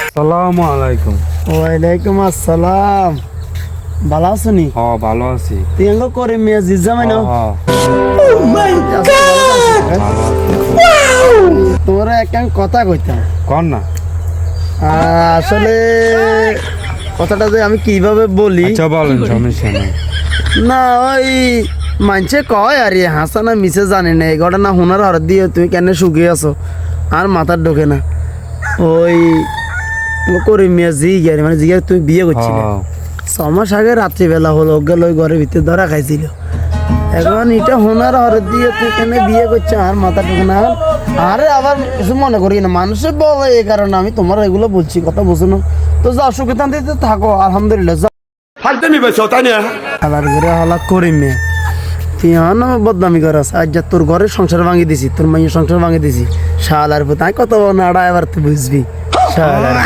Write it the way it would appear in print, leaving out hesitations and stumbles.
আসসালামু আলাইকুম। ওয়ালাইকুম আসসালাম। ভালো আছো নি? হ্যাঁ ভালো আছি। তুই এঙ্গ করে মেয়ে জিজ্জামাই না? হ্যাঁ, তোমরা একটা কথা কইতাম। কর না। আসলে কথাটা যে আমি কিভাবে বলি, আচ্ছা বলেন, সমস্যা নেই। না ওই মানছে কয় আর হাসা না মিশে জানি না এই ঘটনা হুনার হর দিয়ে তুমি কেন শুকিয়ে আছো আর মাথার ঢোকে না। ওই করে মেয়ে জিগারি মানে জিগারি তুমি বিয়ে করছিলে হ্যাঁ, 6 মাস আগে রাত্রিবেলা হলো গেল ওই ঘরের ভিতরে ধরা খাইছিল। এখন এটা হোনার হর দিয়ে তুই কেন বিয়ে করছো আর মাথা ঢোকে না। আরে আবার কিছু মনে করি না, মানুষের বলে এই কারণে আমি তোমার এগুলো বলছি, কথা বুঝো না তো যাও সুখে শান্তিতে থাকো আলহামদুলিল্লাহ। যাও ফালতামি বেশ তাই না? আবার ঘরে হলা করি মেয়ে তুই আমার বদনামি করাস। আজ যা তোর ঘরের সংসার ভাঙি দিছি, তোর মাইয়ের সংসার ভাঙি দিছি শালার পুত। আমি কত নাড়া এবার তুই বুঝবি শালার।